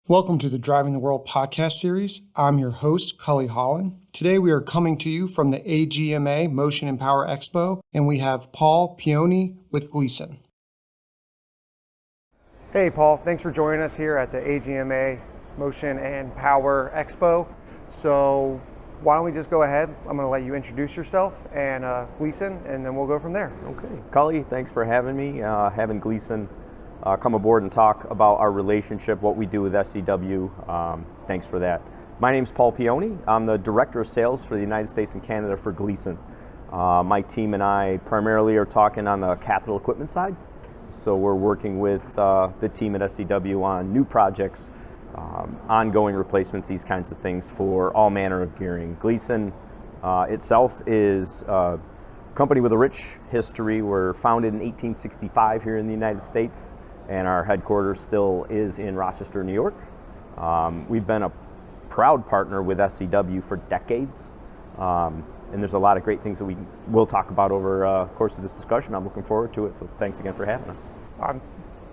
Welcome to the Driving the World podcast series. I'm your host, Culley Holland. Today we are coming to you from the AGMA Motion & Power Expo, and we have Paul Peone with Gleason. Hey Paul, thanks for joining us here at the AGMA Motion & Power Expo. So why don't we just go ahead? I'm going to let you introduce yourself and Gleason, and then we'll go from there. Okay. Culley, thanks for having me, having Gleason come aboard and talk about our relationship, what we do with SEW. Thanks for that. My name's Paul Peone. I'm the Director of Sales for the United States and Canada for Gleason. My team and I primarily are talking on the capital equipment side. So we're working with the team at SEW on new projects, ongoing replacements, these kinds of things for all manner of gearing. Gleason itself is a company with a rich history. We're founded in 1865 here in the United States, and our headquarters still is in Rochester, New York. We've been a proud partner with SEW for decades, and there's a lot of great things that we'll talk about over the course of this discussion. I'm looking forward to it, so thanks again for having us.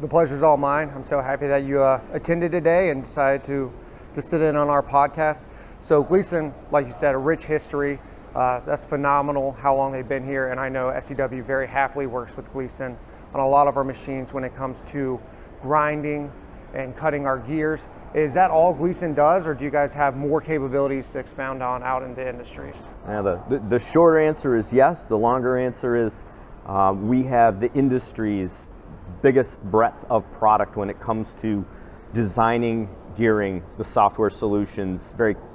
The pleasure's all mine. I'm so happy that you attended today and decided to sit in on our podcast. So Gleason, like you said, a rich history. That's phenomenal how long they've been here, and I know SEW very happily works with Gleason on a lot of our machines when it comes to grinding and cutting our gears. Is that all Gleason does, or do you guys have more capabilities to expound on out in the industries? Now, the short answer is yes. The longer answer is we have the industry's biggest breadth of product when it comes to designing, gearing, the software solutions,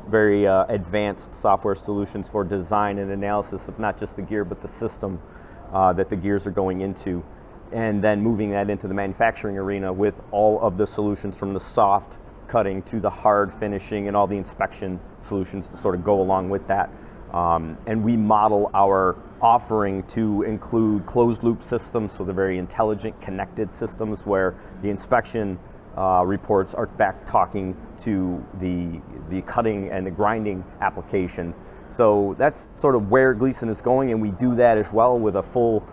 very advanced software solutions for design and analysis of not just the gear, but the system that the gears are going into, and then moving that into the manufacturing arena with all of the solutions from the soft cutting to the hard finishing and all the inspection solutions that sort of go along with that. And we model our offering to include closed loop systems, so they're very intelligent, connected systems where the inspection reports are back talking to the cutting and the grinding applications. So that's sort of where Gleason is going, and we do that as well with a full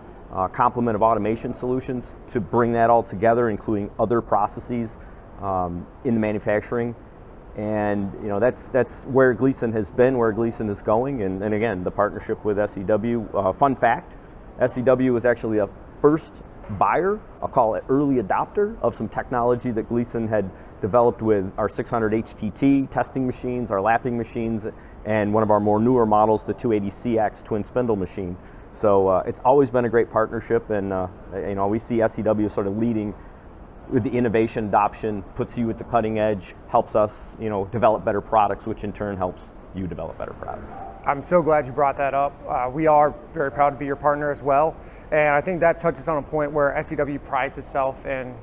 complement of automation solutions to bring that all together, including other processes in the manufacturing. And that's where Gleason has been, where Gleason is going, and again, the partnership with SEW. Fun fact, SEW was actually a first buyer, I'll call it early adopter, of some technology that Gleason had developed with our 600 HTT testing machines, our lapping machines, and one of our more newer models, the 280CX twin spindle machine. So it's always been a great partnership, and we see SEW sort of leading with the innovation adoption, puts you at the cutting edge, helps us develop better products, which in turn helps you develop better products. I'm so glad you brought that up. We are very proud to be your partner as well, and I think that touches on a point where SEW prides itself in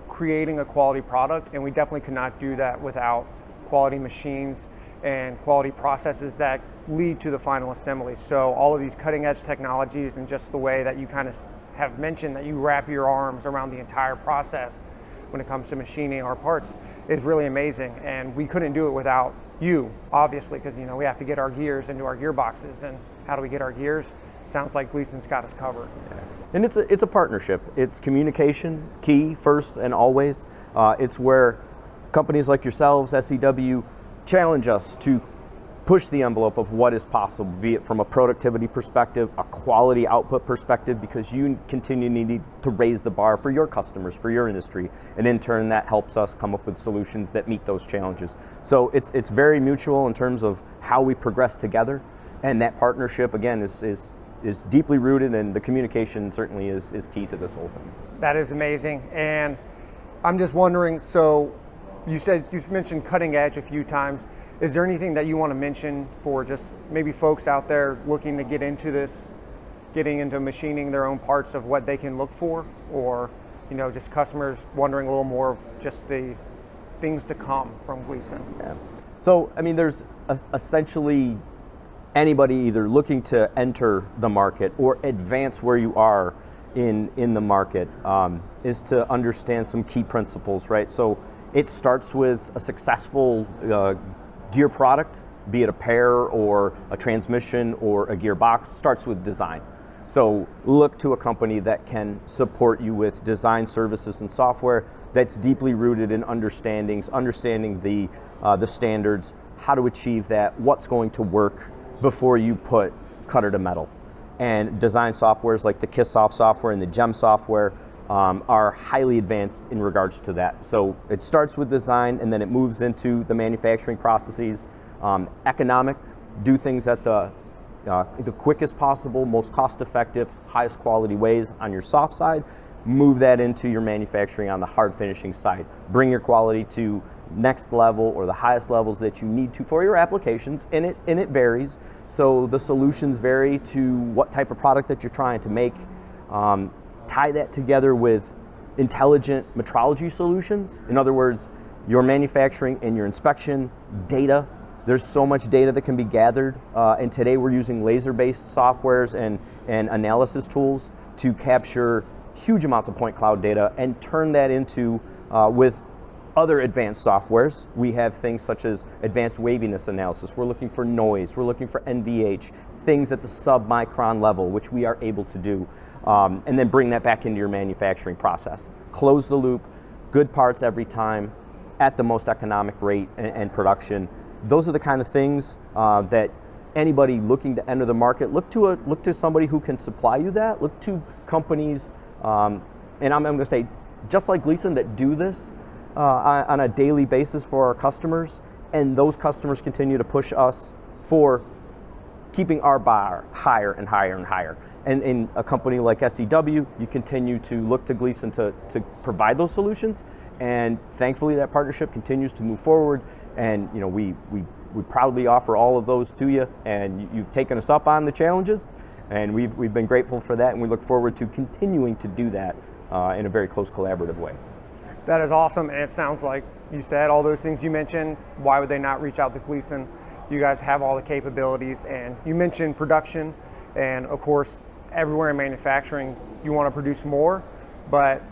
creating a quality product, and we definitely could not do that without quality machines and quality processes that lead to the final assembly. So all of these cutting edge technologies, and just the way that you kind of have mentioned that you wrap your arms around the entire process when it comes to machining our parts, is really amazing. And we couldn't do it without you, obviously, because we have to get our gears into our gearboxes. And how do we get our gears? Sounds like Gleason's got us covered. Yeah. And it's a partnership. It's communication key first and always. It's where companies like yourselves, SEW, challenge us to push the envelope of what is possible, be it from a productivity perspective, a quality output perspective, because you continue to need to raise the bar for your customers, for your industry, and in turn that helps us come up with solutions that meet those challenges. So it's very mutual in terms of how we progress together, and that partnership again is deeply rooted, and the communication certainly is key to this whole thing. That is amazing. And I'm just wondering, so you've mentioned cutting edge a few times. Is there anything that you want to mention for just maybe folks out there looking to get into this, getting into machining their own parts, of what they can look for, or just customers wondering a little more of just the things to come from Gleason? Yeah. So there's essentially anybody either looking to enter the market or advance where you are in the market is to understand some key principles, right? So it starts with a successful gear product, be it a pair or a transmission or a gearbox, starts with design. So look to a company that can support you with design services and software that's deeply rooted in understanding the standards, how to achieve that, what's going to work before you put cutter to metal. And design softwares like the KISSOFT software and the GEM software are highly advanced in regards to that. So it starts with design and then it moves into the manufacturing processes. Economic, do things at the quickest possible, most cost-effective, highest quality ways on your soft side. Move that into your manufacturing on the hard finishing side. Bring your quality to next level or the highest levels that you need to for your applications, and it varies. So the solutions vary to what type of product that you're trying to make. Tie that together with intelligent metrology solutions. In other words, your manufacturing and your inspection data. There's so much data that can be gathered, and today we're using laser-based softwares and analysis tools to capture huge amounts of point cloud data and turn that into, with other advanced softwares, we have things such as advanced waviness analysis. We're looking for noise, we're looking for NVH, things at the sub-micron level, which we are able to do, and then bring that back into your manufacturing process. Close the loop, good parts every time, at the most economic rate and production. Those are the kind of things that anybody looking to enter the market, look to somebody who can supply you that. Look to companies, and I'm going to say, just like Gleason, that do this on a daily basis for our customers, and those customers continue to push us for keeping our bar higher and higher and higher. And in a company like SEW, you continue to look to Gleason to provide those solutions, and thankfully that partnership continues to move forward. And you know, we proudly offer all of those to you, and you've taken us up on the challenges, and we've been grateful for that, and we look forward to continuing to do that in a very close collaborative way. That is awesome, and it sounds like you said all those things you mentioned. Why would they not reach out to Gleason? You guys have all the capabilities, and you mentioned production, and of course, everywhere in manufacturing, you want to produce more, but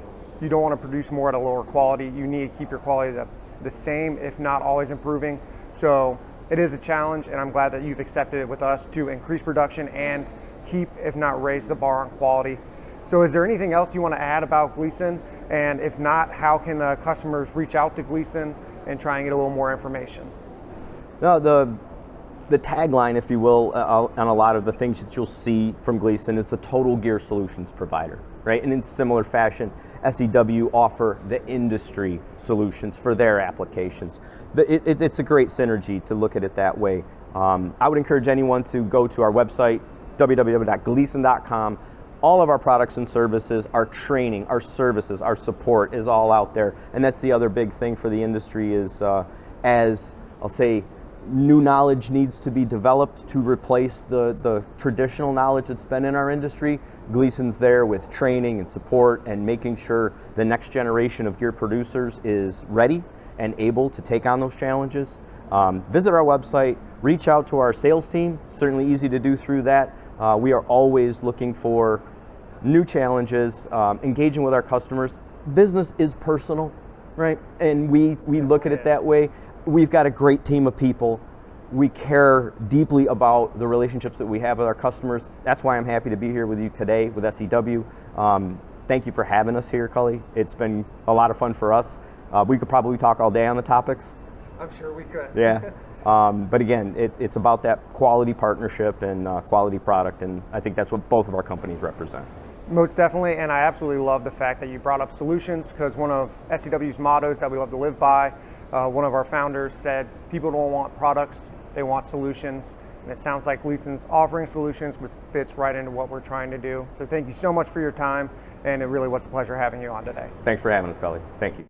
you don't want to produce more at a lower quality. You need to keep your quality the same, if not always improving. So it is a challenge, and I'm glad that you've accepted it with us to increase production and keep, if not raise the bar on quality. So is there anything else you want to add about Gleason? And if not, how can customers reach out to Gleason and try and get a little more information? No, the tagline, if you will, on a lot of the things that you'll see from Gleason is the total gear solutions provider, right? And in similar fashion, SEW offer the industry solutions for their applications. It's a great synergy to look at it that way. I would encourage anyone to go to our website, www.gleason.com. All of our products and services, our training, our services, our support is all out there. And that's the other big thing for the industry is, as I'll say, new knowledge needs to be developed to replace the traditional knowledge that's been in our industry. Gleason's there with training and support and making sure the next generation of gear producers is ready and able to take on those challenges. Visit our website, reach out to our sales team, certainly easy to do through that. We are always looking for new challenges, engaging with our customers. Business is personal, right? And we look at it that way. We've got a great team of people. We care deeply about the relationships that we have with our customers. That's why I'm happy to be here with you today with SEW. Thank you for having us here, Culley. It's been a lot of fun for us. We could probably talk all day on the topics. I'm sure we could. Yeah. But again, it's about that quality partnership and quality product, and I think that's what both of our companies represent. Most definitely, and I absolutely love the fact that you brought up solutions, because one of SEW's mottos that we love to live by, one of our founders said, people don't want products, they want solutions. And it sounds like Gleason's offering solutions, which fits right into what we're trying to do. So thank you so much for your time, and it really was a pleasure having you on today. Thanks for having us, Culley. Thank you.